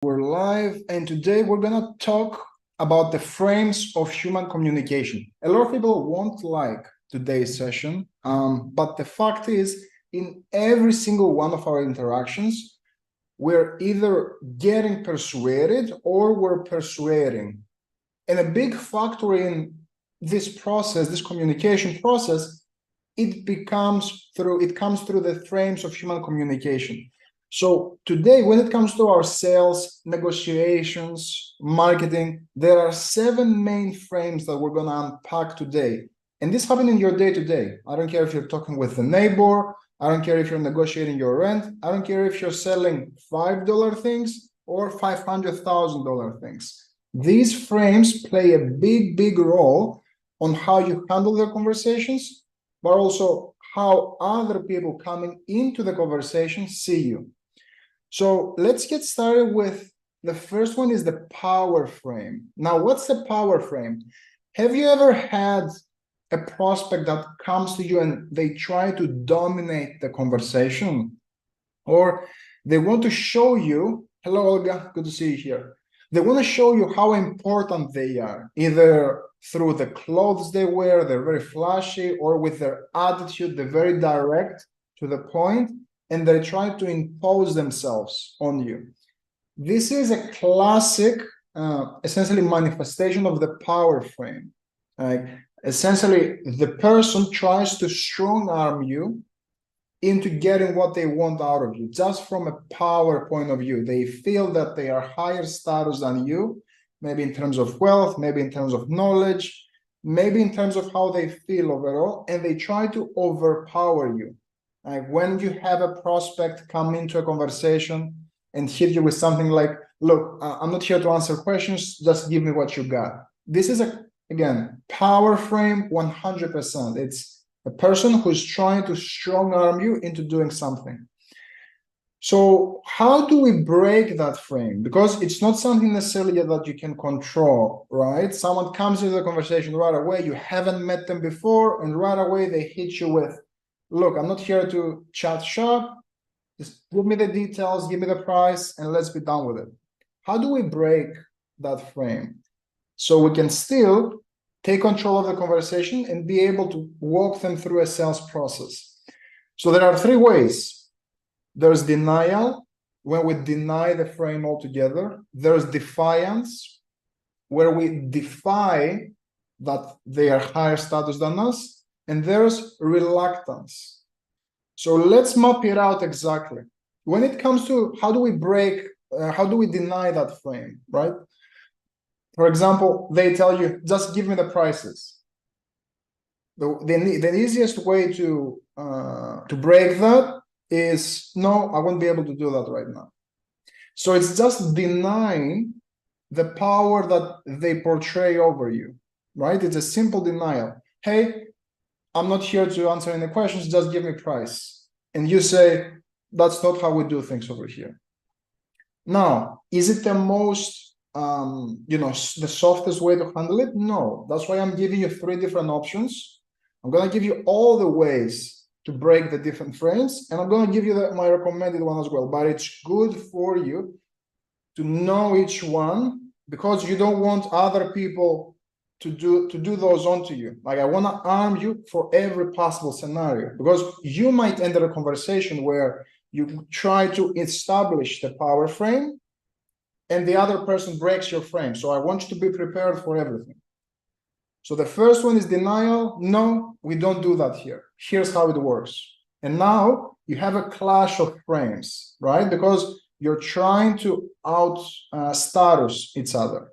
We're live, and today we're gonna talk about the frames of human communication. A lot of people won't like today's session, but the fact is, in every single one of our interactions, we're either getting persuaded or we're persuading. And a big factor in this process, this communication process, it comes through the frames of human communication. So today, when it comes to our sales, negotiations, marketing, there are 7 main frames that we're going to unpack today. And this happens in your day-to-day. I don't care if you're talking with a neighbor. I don't care if you're negotiating your rent. I don't care if you're selling $5 things or $500,000 things. These frames play a big role on how you handle the conversations, but also how other people coming into the conversation see you. So let's get started with the first one is the power frame. Now, what's the power frame? Have you ever had a prospect that comes to you and they try to dominate the conversation? Or they want to show you, hello, Olga, good to see you here. They want to show you how important they are, either through the clothes they wear, they're very flashy, or with their attitude, they're very direct to the point, and they try to impose themselves on you. This is a classic, essentially, manifestation of the power frame. Essentially, the person tries to strong arm you into getting what they want out of you, just from a power point of view. They feel that they are higher status than you, maybe in terms of wealth, maybe in terms of knowledge, maybe in terms of how they feel overall, and they try to overpower you. Like when you have a prospect come into a conversation and hit you with something like, look, I'm not here to answer questions, just give me what you got. This is, again, power frame 100%. It's a person who's trying to strong arm you into doing something. So how do we break that frame? Because it's not something necessarily that you can control, right? Someone comes into the conversation right away, you haven't met them before, and right away they hit you with, look, I'm not here to chat shop, just give me the details, give me the price, and let's be done with it. How do we break that frame so we can still take control of the conversation and be able to walk them through a sales process? So there are 3 ways. There's denial, when we deny the frame altogether. There's defiance, where we defy that they are higher status than us. And there's reluctance. So let's map it out exactly. When it comes to how do we deny that frame, right? For example, they tell you, just give me the prices. The easiest way to break that is, no, I won't be able to do that right now. So it's just denying the power that they portray over you, right? It's a simple denial. Hey, I'm not here to answer any questions, just give me price. And you say, that's not how we do things over here. Now, is it the most, the softest way to handle it? No, that's why I'm giving you 3 different options. I'm going to give you all the ways to break the different frames, and I'm going to give you my recommended one as well. But it's good for you to know each one, because you don't want other people to do those onto you. Like, I want to arm you for every possible scenario, because you might enter a conversation where you try to establish the power frame and the other person breaks your frame. So I want you to be prepared for everything. So the first one is denial. No, we don't do that here. Here's how it works. And now you have a clash of frames, right? Because you're trying to status each other.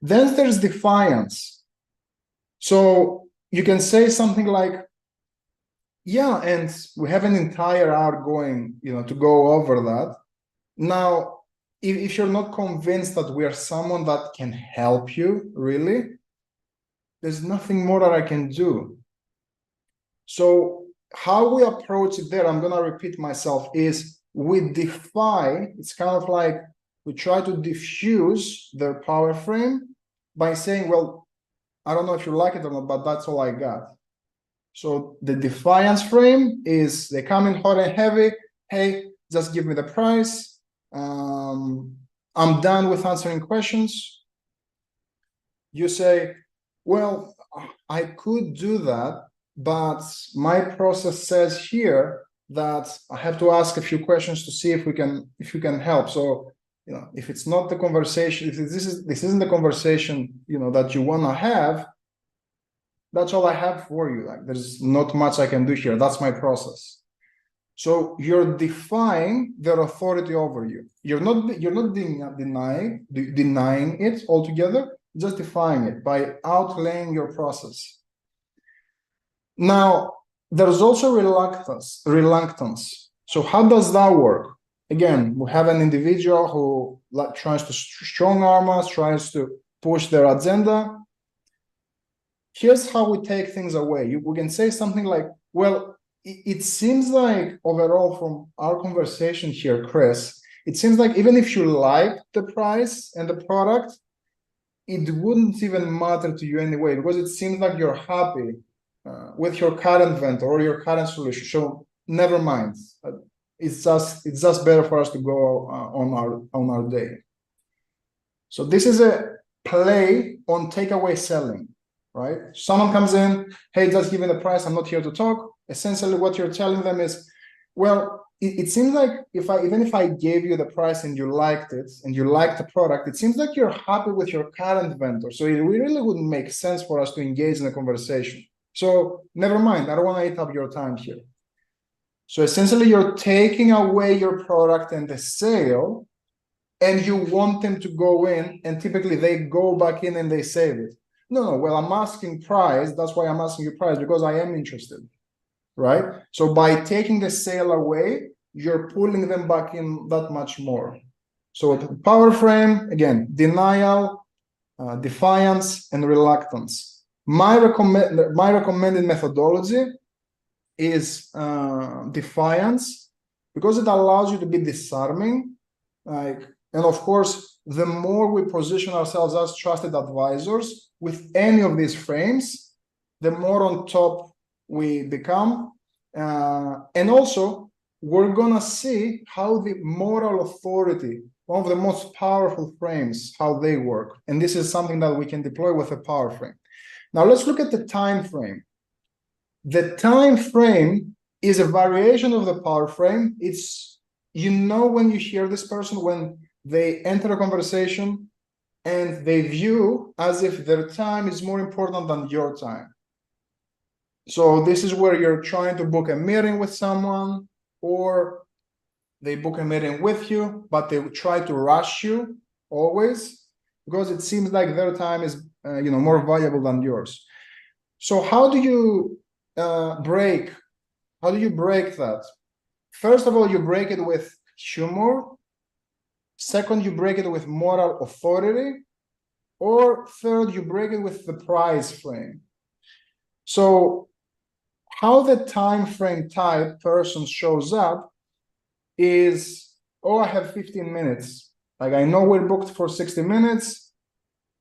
Then there's defiance. So you can say something like, yeah, and we have an entire hour going, to go over that. Now, if you're not convinced that we are someone that can help you, really, there's nothing more that I can do. So how we approach it there, I'm going to repeat myself, is we defy. It's kind of like we try to diffuse their power frame by saying, well, I don't know if you like it or not, but that's all I got. So the defiance frame is they come in hot and heavy. Hey, just give me the price. I'm done with answering questions. You say, well, I could do that, but my process says here that I have to ask a few questions to see if you can help. So, if it's not the conversation, if this isn't the conversation, that you want to have, that's all I have for you. Like, there's not much I can do here. That's my process. So you're defying their authority over you. You're not denying it altogether, just defying it by outlaying your process. Now, there's also reluctance. So how does that work? Again, we have an individual who tries to strong arm us, tries to push their agenda. Here's how we take things away. We can say something like, well, it seems like overall from our conversation here, Chris, it seems like even if you like the price and the product, it wouldn't even matter to you anyway, because it seems like you're happy with your current vendor or your current solution. So never mind. It's just better for us to go on our day. So this is a play on takeaway selling, right? Someone comes in, hey, just give me the price. I'm not here to talk. Essentially, what you're telling them is, well, it seems like even if I gave you the price and you liked it and you liked the product, it seems like you're happy with your current vendor. So it really wouldn't make sense for us to engage in a conversation. So never mind. I don't want to eat up your time here. So essentially, you're taking away your product and the sale, and you want them to go in, and typically they go back in and they save it. No, well, I'm asking price. That's why I'm asking you price, because I am interested. Right? So by taking the sale away, you're pulling them back in that much more. So the power frame, again, denial, defiance, and reluctance. My recommended methodology is defiance, because it allows you to be disarming. And of course, the more we position ourselves as trusted advisors with any of these frames, the more on top we become, and also we're gonna see how the moral authority, one of the most powerful frames, how they work, and this is something that we can deploy with a power frame. Now let's look at the time frame. The time frame is a variation of the power frame. It's, when you hear this person, when they enter a conversation and they view as if their time is more important than your time. So this is where you're trying to book a meeting with someone, or they book a meeting with you, but they try to rush you always, because it seems like their time is more valuable than yours. So how do you break that? First of all, you break it with humor. Second, you break it with moral authority. Or third, you break it with the price frame. So how the time frame type person shows up is, oh, I have 15 minutes. Like, I know we're booked for 60 minutes.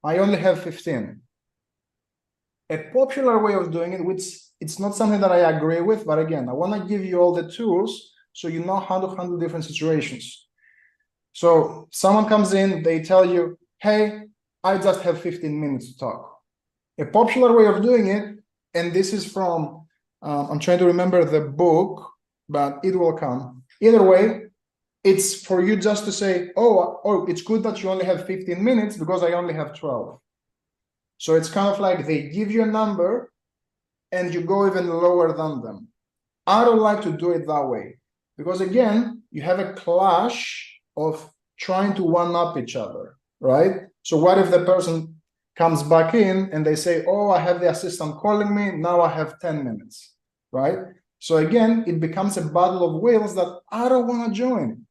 I only have 15. A popular way of doing it, which it's not something that I agree with, but again, I want to give you all the tools so you know how to handle different situations. So someone comes in, they tell you, hey, I just have 15 minutes to talk. A popular way of doing it, and this is from, I'm trying to remember the book, but it will come. Either way, it's for you just to say, oh, it's good that you only have 15 minutes because I only have 12. So it's kind of like they give you a number and you go even lower than them. I don't like to do it that way, because again, you have a clash of trying to one-up each other, right? So what if the person comes back in and they say, oh, I have the assistant calling me, now I have 10 minutes, right? So again, it becomes a battle of wills that I don't want to join.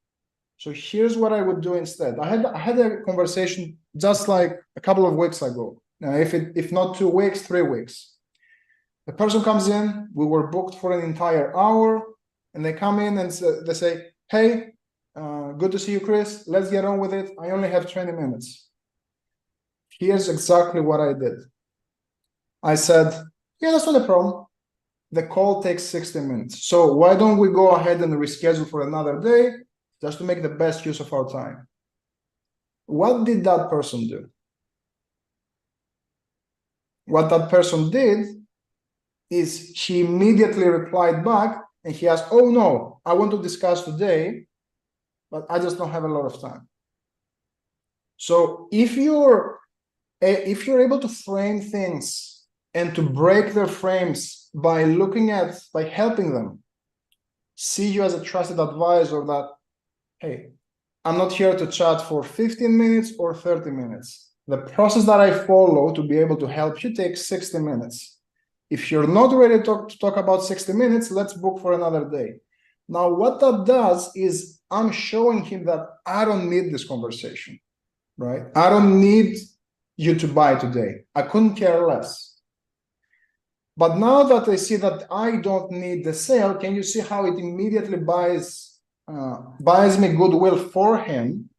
So here's what I would do instead. I had a conversation just like a couple of weeks ago. Now, if not 2 weeks, 3 weeks. The person comes in, we were booked for an entire hour, and they come in and they say, hey, good to see you, Chris. Let's get on with it. I only have 20 minutes. Here's exactly what I did. I said, yeah, that's not a problem. The call takes 60 minutes. So why don't we go ahead and reschedule for another day just to make the best use of our time? What did that person do? What that person did is she immediately replied back and he asked, oh no, I want to discuss today, but I just don't have a lot of time. So if you're able to frame things and to break their frames by helping them see you as a trusted advisor that, hey, I'm not here to chat for 15 minutes or 30 minutes. The process that I follow to be able to help you takes 60 minutes. If you're not ready to talk about 60 minutes, let's book for another day. Now, what that does is I'm showing him that I don't need this conversation, right? I don't need you to buy today. I couldn't care less. But now that I see that I don't need the sale, can you see how it immediately buys me goodwill for him,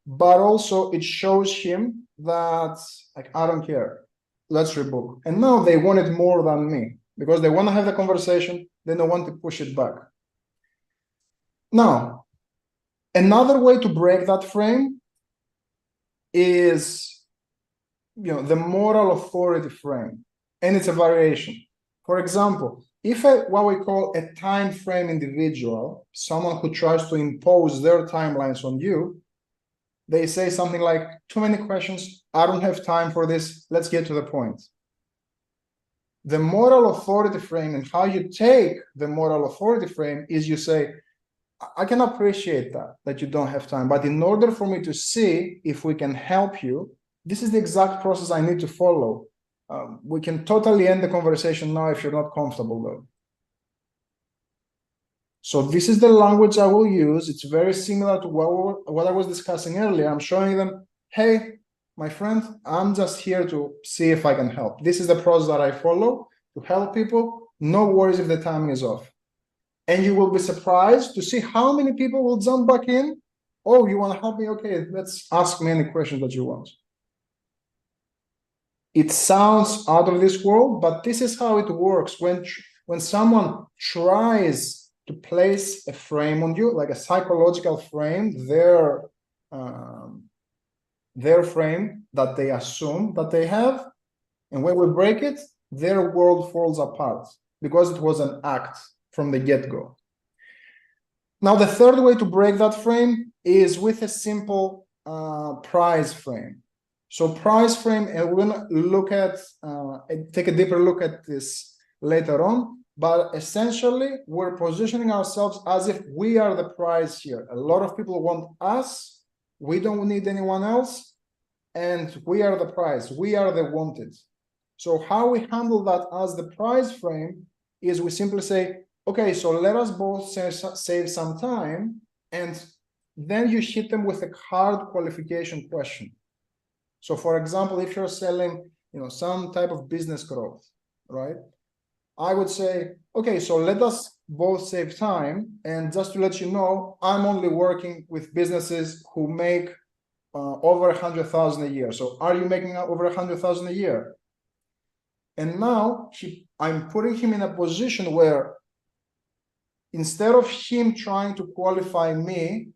but also it shows him that, like, I don't care. Let's rebook. And now they want it more than me because they want to have the conversation. They don't want to push it back. Now, another way to break that frame is, the moral authority frame, and it's a variation. For example, if what we call a time frame individual, someone who tries to impose their timelines on you, they say something like, too many questions, I don't have time for this, let's get to the point. The moral authority frame and how you take the moral authority frame is you say, I can appreciate that you don't have time, but in order for me to see if we can help you, this is the exact process I need to follow. We can totally end the conversation now if you're not comfortable though. So this is the language I will use. It's very similar to what I was discussing earlier. I'm showing them, hey, my friend, I'm just here to see if I can help. This is the process that I follow to help people. No worries if the timing is off. And you will be surprised to see how many people will jump back in. Oh, you want to help me? Okay, let's ask me any questions that you want. It sounds out of this world, but this is how it works. When someone tries to place a frame on you, like a psychological frame, their frame that they assume that they have, and when we break it, their world falls apart because it was an act from the get-go. Now, the third way to break that frame is with a simple price frame. So price frame, and we're going to look at, take a deeper look at this later on, but essentially we're positioning ourselves as if we are the price here. A lot of people want us, we don't need anyone else, and we are the price, we are the wanted. So how we handle that as the price frame is we simply say, okay, so let us both save some time, and then you hit them with a hard qualification question. So for example, if you're selling, some type of business growth, right? I would say, okay, so let us both save time. And just to let you know, I'm only working with businesses who make over 100,000 a year. So are you making over 100,000 a year? And now I'm putting him in a position where instead of him trying to qualify me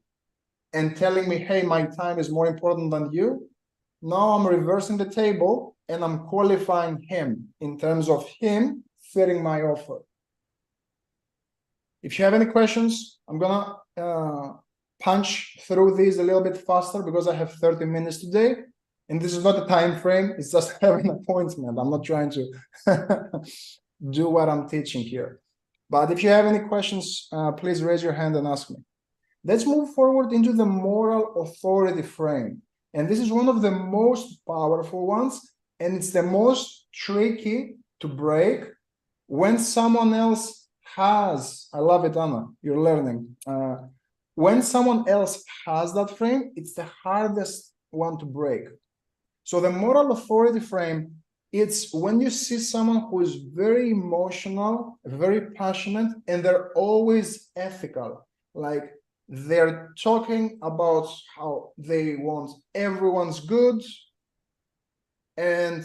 and telling me, hey, my time is more important than you, now I'm reversing the table and I'm qualifying him in terms of him fitting my offer. If you have any questions, I'm gonna punch through these a little bit faster because I have 30 minutes today. And this is not a time frame, it's just having an appointment. I'm not trying to do what I'm teaching here. But if you have any questions, please raise your hand and ask me. Let's move forward into the moral authority frame. And this is one of the most powerful ones, and it's the most tricky to break when someone else has, I love it, Anna, you're learning. When someone else has that frame, it's the hardest one to break. So the moral authority frame, it's when you see someone who is very emotional, very passionate, and they're always ethical. Like they're talking about how they want everyone's good, and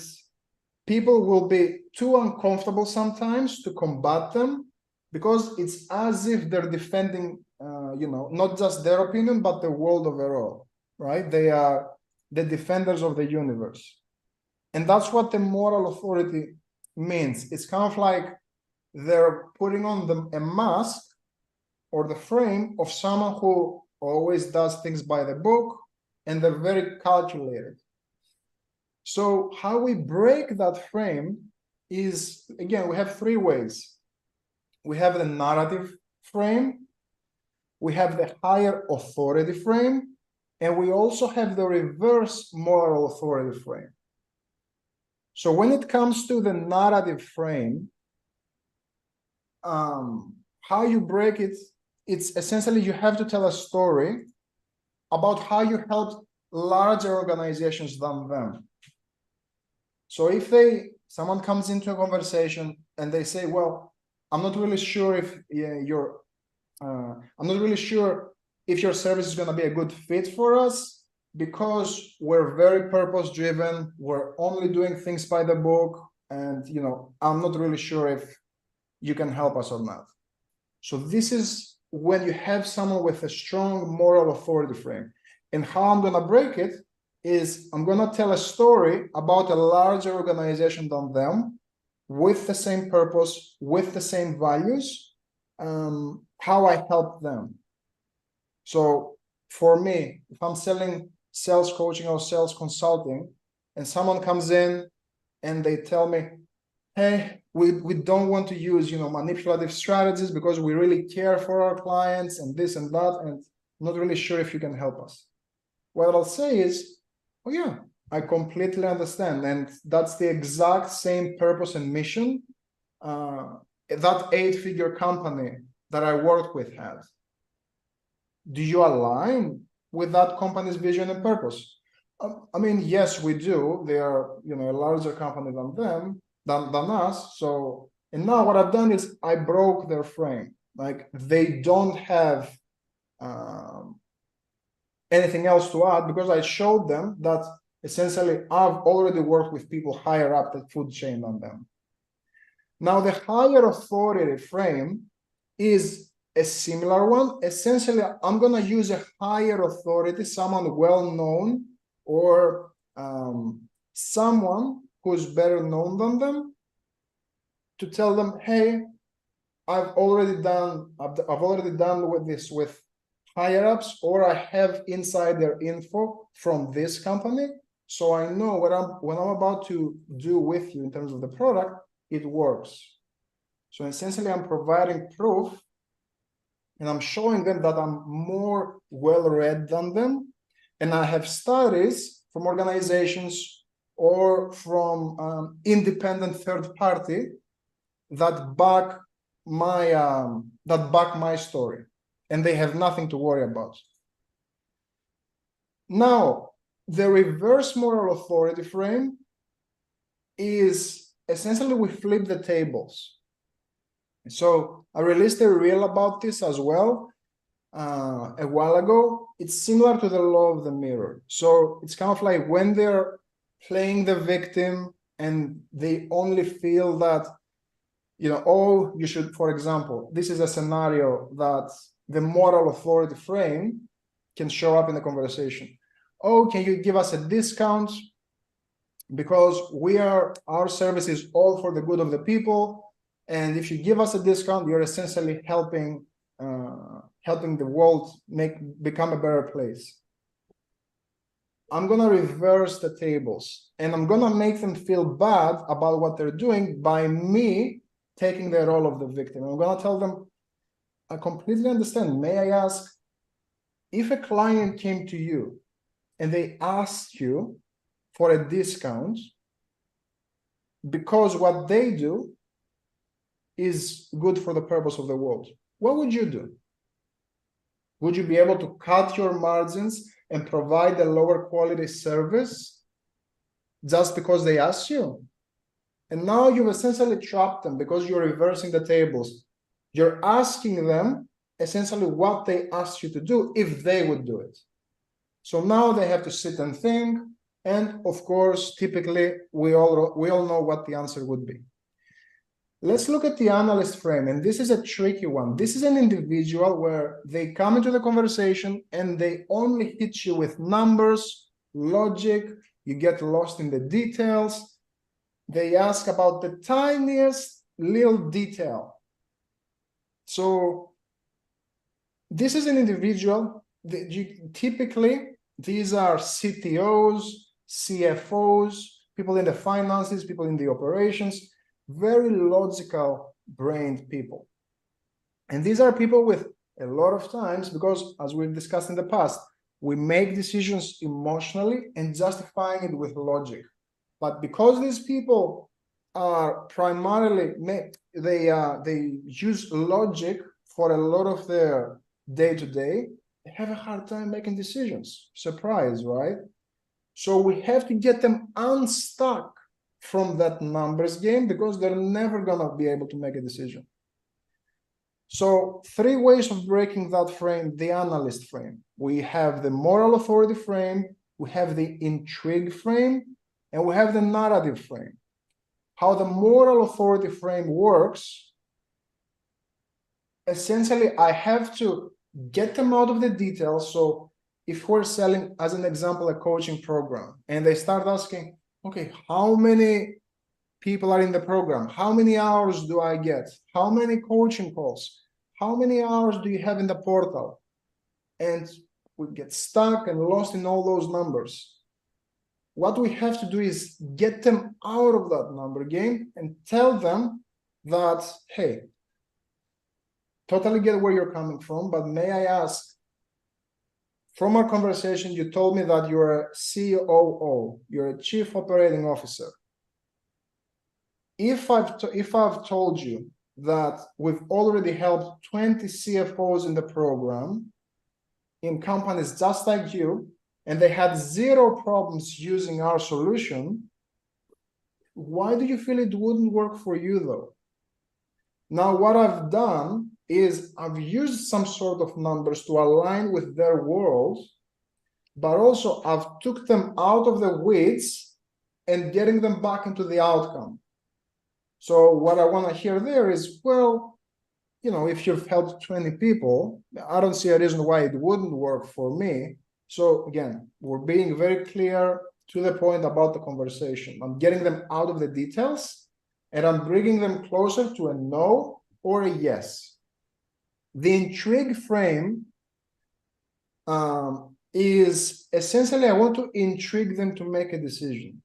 people will be too uncomfortable sometimes to combat them because it's as if they're defending, not just their opinion, but the world overall, right? They are the defenders of the universe. And that's what the moral authority means. It's kind of like they're putting on them a mask or the frame of someone who always does things by the book, and they're very calculated. So how we break that frame is, again, we have three ways. We have the narrative frame, we have the higher authority frame, and we also have the reverse moral authority frame. So when it comes to the narrative frame, how you break it, it's essentially you have to tell a story about how you helped larger organizations than them. So if someone comes into a conversation and they say, well, I'm not really sure if I'm not really sure if your service is going to be a good fit for us because we're very purpose driven, we're only doing things by the book, and I'm not really sure if you can help us or not. So this is when you have someone with a strong moral authority frame. And how I'm going to break it is I'm going to tell a story about a larger organization than them with the same purpose, with the same values, how I help them. So for me, if I'm selling sales coaching or sales consulting, and someone comes in and they tell me, hey, we don't want to use manipulative strategies because we really care for our clients and this and that, and I'm not really sure if you can help us. What I'll say is, oh yeah, I completely understand, and that's the exact same purpose and mission that 8-figure company that I worked with has. Do you align with that company's vision and purpose? I mean, yes, we do. They are, a larger company than us. So, and now what I've done is I broke their frame. Like they don't have anything else to add because I showed them that essentially I've already worked with people higher up the food chain than them. Now, the higher authority frame is a similar one. Essentially, I'm going to use a higher authority, someone well-known or someone who's better known than them, to tell them, hey, I've already done with this with higher ups, or I have insider info from this company, so I know what I'm about to do with you in terms of the product, it works. So essentially, I'm providing proof, and I'm showing them that I'm more well-read than them, and I have studies from organizations or from independent third party that back my story, and they have nothing to worry about. Now, the reverse moral authority frame is essentially we flip the tables. So I released a reel about this as well a while ago. It's similar to the law of the mirror. So it's kind of like when they're playing the victim and they only feel that, oh, you should, for example, this is a scenario that the moral authority frame can show up in the conversation. Oh, can you give us a discount? Because our service is all for the good of the people. And if you give us a discount, you're essentially helping the world become a better place. I'm going to reverse the tables, and I'm going to make them feel bad about what they're doing by me taking the role of the victim. I'm going to tell them, I completely understand. May I ask, if a client came to you and they asked you for a discount because what they do is good for the purpose of the world, what would you do? Would you be able to cut your margins and provide a lower quality service just because they asked you? And now you've essentially trapped them because you're reversing the tables. You're asking them essentially what they asked you to do if they would do it. So now they have to sit and think. And of course, typically, we all know what the answer would be. Let's look at the analyst frame. And this is a tricky one. This is an individual where they come into the conversation and they only hit you with numbers, logic, you get lost in the details. They ask about the tiniest little detail. So this is an individual that typically these are CTOs, CFOs, people in the finances, people in the operations, very logical brained people. And these are people with a lot of times, because as we've discussed in the past, we make decisions emotionally and justifying it with logic. But because these people are primarily, they use logic for a lot of their day-to-day, they have a hard time making decisions. Surprise, right? So we have to get them unstuck from that numbers game, because they're never gonna be able to make a decision. So 3 ways of breaking that frame, the analyst frame. We have the moral authority frame, we have the intrigue frame, and we have the narrative frame. How the moral authority frame works, essentially, I have to get them out of the details. So if we're selling, as an example, a coaching program, and they start asking, okay, how many people are in the program? How many hours do I get? How many coaching calls? How many hours do you have in the portal? And we get stuck and lost in all those numbers. What we have to do is get them out of that number game and tell them that, hey, totally get where you're coming from, but may I ask, from our conversation, you told me that you're a COO, you're a Chief Operating Officer. If I've told you that we've already helped 20 CFOs in the program in companies just like you, and they had 0 problems using our solution, why do you feel it wouldn't work for you though? Now, what I've done is I've used some sort of numbers to align with their world, but also I've took them out of the weeds and getting them back into the outcome. So what I want to hear there is, well, you know, if you've helped 20 people, I don't see a reason why it wouldn't work for me. So again, we're being very clear to the point about the conversation. I'm getting them out of the details and I'm bringing them closer to a no or a yes. The intrigue frame is essentially, I want to intrigue them to make a decision.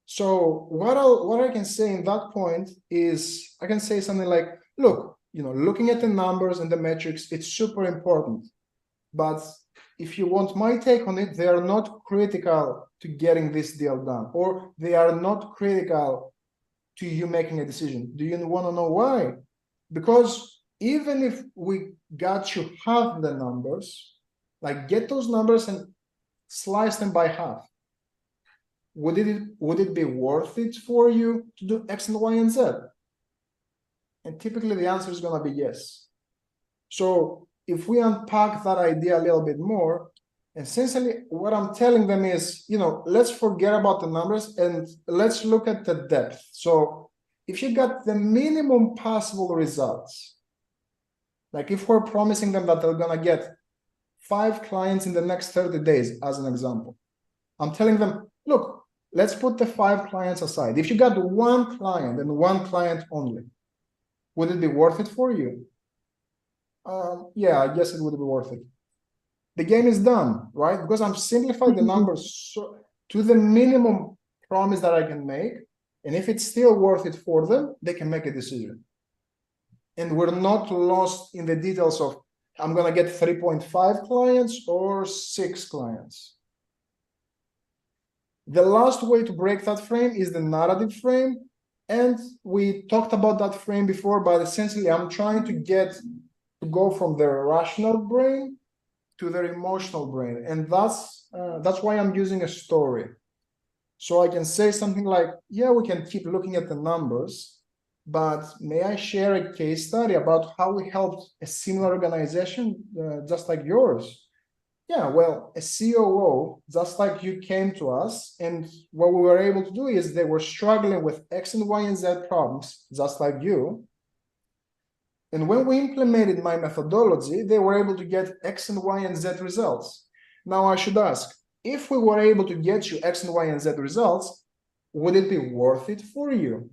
So what I can say in that point is, I can say something like, look, you know, looking at the numbers and the metrics, it's super important. But if you want my take on it, they are not critical to getting this deal done, or they are not critical to you making a decision. Do you want to know why? Because even if we got you half the numbers, like get those numbers and slice them by half. Would it be worth it for you to do X and Y and Z? And typically the answer is going to be yes. So if we unpack that idea a little bit more, essentially what I'm telling them is, you know, let's forget about the numbers and let's look at the depth. So if you got the minimum possible results, like if we're promising them that they're going to get 5 clients in the next 30 days, as an example, I'm telling them, look, let's put the 5 clients aside. If you got 1 client and 1 client only, would it be worth it for you? Yeah, I guess it would be worth it. The game is done, right? Because I'm simplifying the numbers to the minimum promise that I can make. And if it's still worth it for them, they can make a decision. And we're not lost in the details of, I'm going to get 3.5 clients or 6 clients. The last way to break that frame is the narrative frame. And we talked about that frame before, but essentially I'm trying to go from their rational brain to their emotional brain. And that's why I'm using a story. So I can say something like, yeah, we can keep looking at the numbers, but may I share a case study about how we helped a similar organization just like yours? Yeah, well, a COO, just like you, came to us, and what we were able to do is they were struggling with X and Y and Z problems, just like you. And when we implemented my methodology, they were able to get X and Y and Z results. Now I should ask, if we were able to get you X and Y and Z results, would it be worth it for you?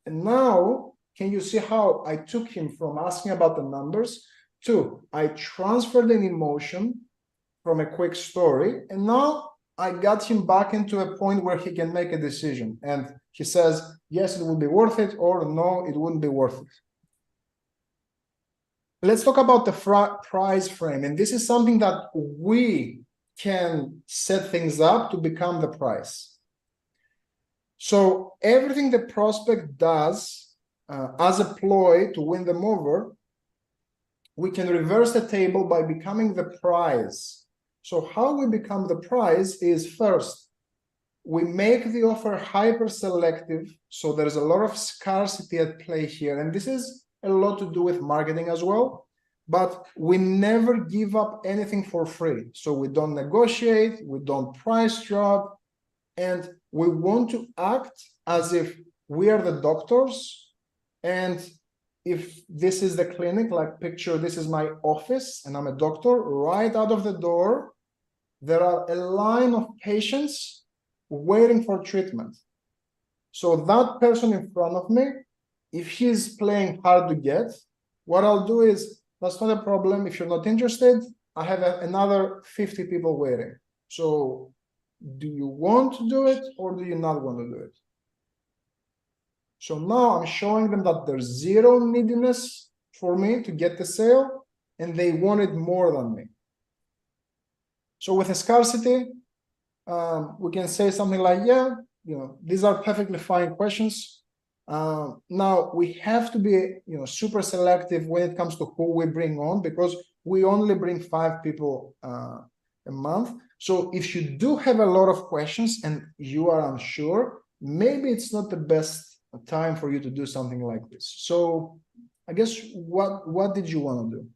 And now, can you see how I took him from asking about the numbers to I transferred an emotion from a quick story, and now I got him back into a point where he can make a decision. And he says, yes, it would be worth it, or no, it wouldn't be worth it. Let's talk about the price frame. And this is something that we can set things up to become the price. So everything the prospect does as a ploy to win them over, we can reverse the table by becoming the prize. So how we become the prize is, first, we make the offer hyper selective. So there's a lot of scarcity at play here. And this is a lot to do with marketing as well. But we never give up anything for free. So we don't negotiate, we don't price drop, and we want to act as if we are the doctors. And if this is the clinic, like picture, this is my office and I'm a doctor, right out of the door, there are a line of patients waiting for treatment. So that person in front of me, if he's playing hard to get, what I'll do is, that's not a problem. If you're not interested, I have another 50 people waiting. So do you want to do it or do you not want to do it? So now I'm showing them that there's zero neediness for me to get the sale, and they wanted more than me. So with a scarcity, we can say something like, yeah, these are perfectly fine questions. Now we have to be, super selective when it comes to who we bring on, because we only bring 5 people a month. So if you do have a lot of questions and you are unsure, maybe it's not the best time for you to do something like this. So I guess what did you want to do?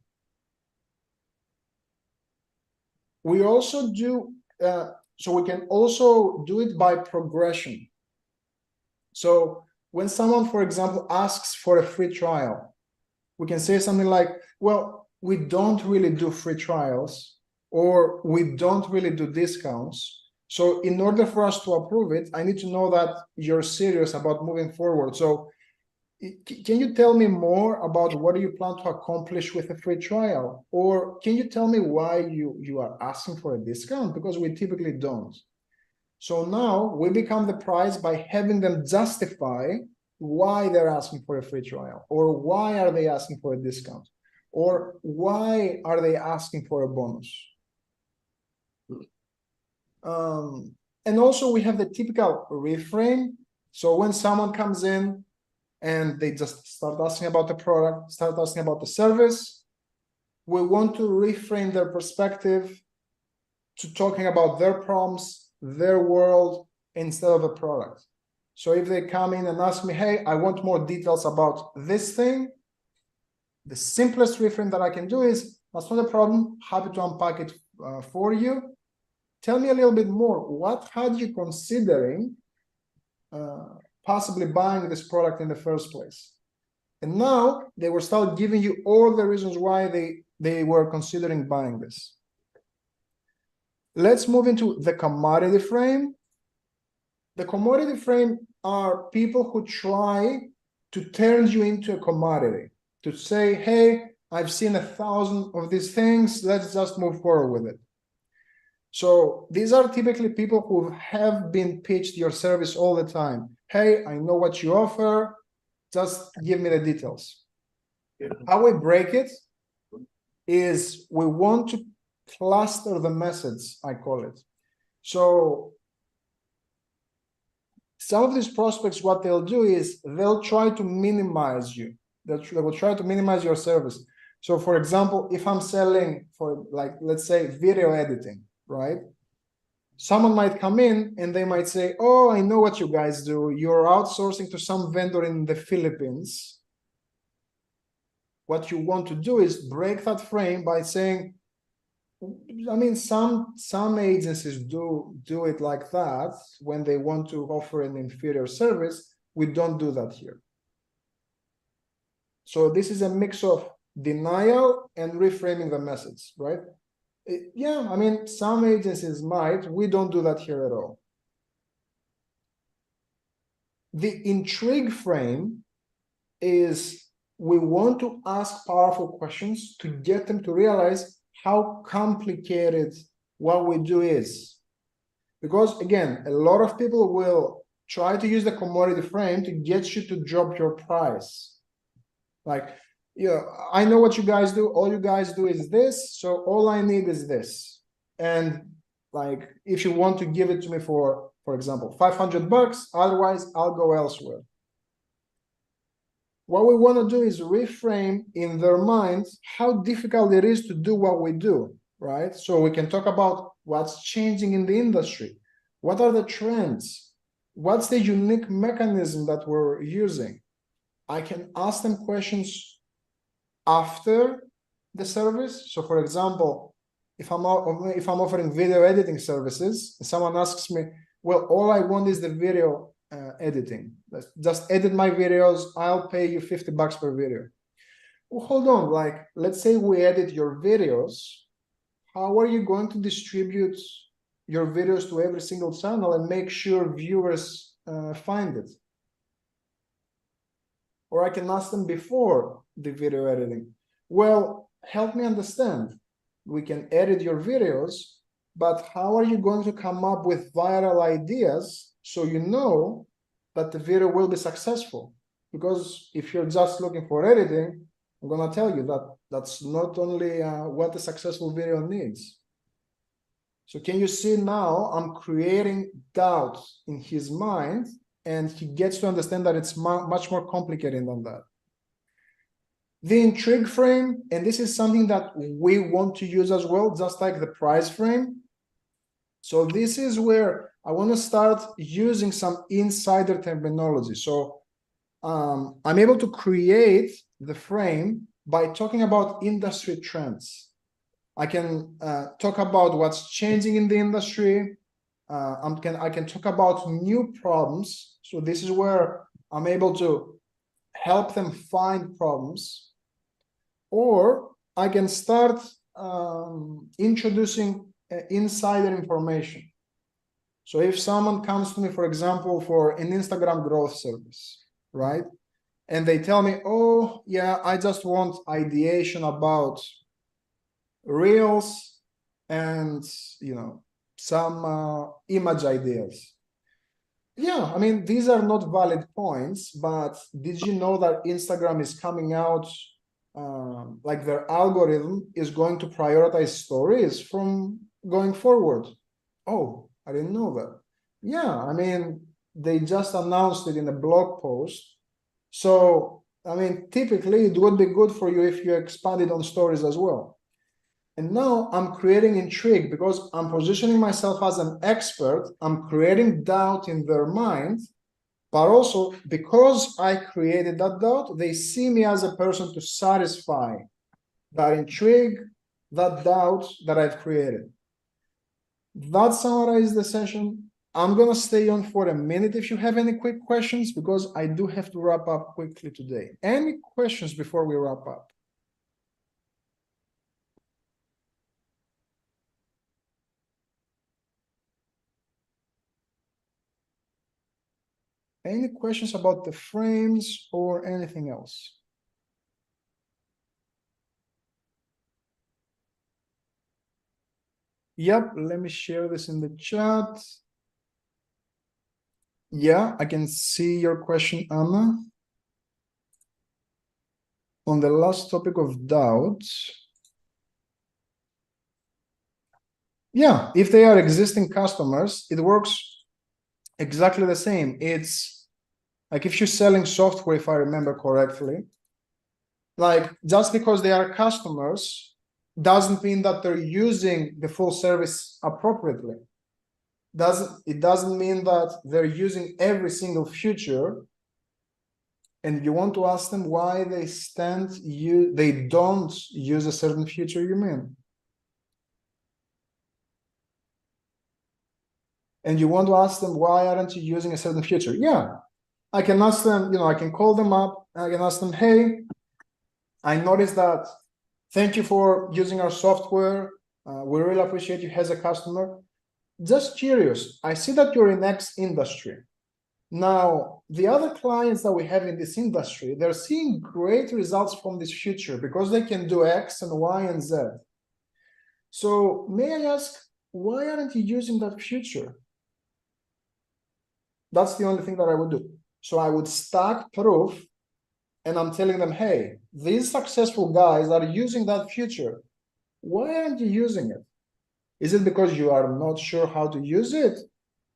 We also do, so we can also do it by progression. So when someone, for example, asks for a free trial, we can say something like, well, we don't really do free trials, or we don't really do discounts. So in order for us to approve it, I need to know that you're serious about moving forward. So can you tell me more about what do you plan to accomplish with a free trial? Or can you tell me why you are asking for a discount? Because we typically don't. So now we become the prize by having them justify why they're asking for a free trial, or why are they asking for a discount, or why are they asking for a bonus. And also we have the typical reframe. So when someone comes in and they just start asking about the product, start asking about the service, we want to reframe their perspective to talking about their problems, their world, instead of a product. So if they come in and ask me, hey, I want more details about this thing, the simplest reframe that I can do is, that's not a problem, happy to unpack it for you. Tell me a little bit more. What had you considering possibly buying this product in the first place? And now they will start giving you all the reasons why they were considering buying this. Let's move into the commodity frame. The commodity frame are people who try to turn you into a commodity, to say, hey, I've seen 1,000 of these things, let's just move forward with it. So these are typically people who have been pitched your service all the time. Hey, I know what you offer, just give me the details. How we break it is we want to cluster the message, I call it. So some of these prospects, what they'll do is they'll try to minimize you. They will try to minimize your service. So for example, if I'm selling for, like, let's say video editing, right? Someone might come in and they might say, oh, I know what you guys do. You're outsourcing to some vendor in the Philippines. What you want to do is break that frame by saying, I mean, some agencies do it like that when they want to offer an inferior service. We don't do that here. So this is a mix of denial and reframing the message, right? Yeah, I mean, some agencies might. We don't do that here at all. The intrigue frame is we want to ask powerful questions to get them to realize how complicated what we do is. Because again, a lot of people will try to use the commodity frame to get you to drop your price. Like, I know what you guys do. All you guys do is this. So all I need is this. And like, if you want to give it to me for example, $500, otherwise I'll go elsewhere. What we want to do is reframe in their minds how difficult it is to do what we do, right? So we can talk about what's changing in the industry. What are the trends? What's the unique mechanism that we're using? I can ask them questions after the service. So for example, if I'm offering video editing services, and someone asks me, well, all I want is the video editing. Just edit my videos. I'll pay you $50 per video. Well, hold on, like, let's say we edit your videos. How are you going to distribute your videos to every single channel and make sure viewers find it? Or I can ask them before the video editing. Well, help me understand. We can edit your videos, but how are you going to come up with viral ideas so you know that the video will be successful? Because if you're just looking for editing, I'm going to tell you that that's not only what a successful video needs. So can you see now I'm creating doubt in his mind, and he gets to understand that it's much more complicated than that. The intrigue frame, and this is something that we want to use as well, just like the price frame. So this is where I want to start using some insider terminology. So I'm able to create the frame by talking about industry trends. I can talk about what's changing in the industry. I can talk about new problems. So this is where I'm able to help them find problems. Or I can start introducing insider information. So if someone comes to me, for example, for an Instagram growth service, right? And they tell me, oh, yeah, I just want ideation about reels and, some image ideas. Yeah, I mean, these are not valid points, but did you know that Instagram is coming out, like their algorithm is going to prioritize stories from going forward? Oh, I didn't know that. Yeah, I mean, they just announced it in a blog post. So, I mean, typically it would be good for you if you expanded on stories as well. And now I'm creating intrigue because I'm positioning myself as an expert. I'm creating doubt in their mind, but also because I created that doubt, they see me as a person to satisfy that intrigue, that doubt that I've created. That summarizes the session. I'm going to stay on for a minute if you have any quick questions, because I do have to wrap up quickly today. Any questions before we wrap up? Any questions about the frames or anything else? Yep, let me share this in the chat. Yeah, I can see your question, Anna. On the last topic of doubt. Yeah, if they are existing customers, it works exactly the same. It's like if you're selling software, if I remember correctly, like just because they are customers doesn't mean that they're using the full service appropriately. It doesn't mean that they're using every single feature, and you want to ask them why they don't use a certain feature, you mean? And you want to ask them, why aren't you using a certain feature? Yeah, I can ask them, I can call them up, and I can ask them, hey, I noticed that, thank you for using our software. We really appreciate you as a customer. Just curious, I see that you're in X industry. Now, the other clients that we have in this industry, they're seeing great results from this feature because they can do X and Y and Z. So may I ask, why aren't you using that feature? That's the only thing that I would do. So I would stack proof, and I'm telling them, hey, these successful guys are using that feature. Why aren't you using it? Is it because you are not sure how to use it?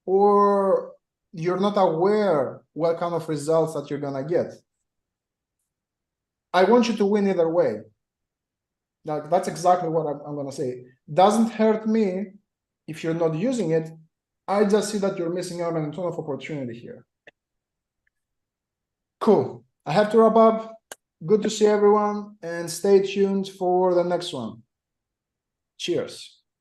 Or you're not aware what kind of results that you're gonna get? I want you to win either way. Like, that's exactly what I'm gonna say. Doesn't hurt me if you're not using it. I just see that you're missing out on a ton of opportunity here. Cool. I have to wrap up. Good to see everyone, and stay tuned for the next one. Cheers.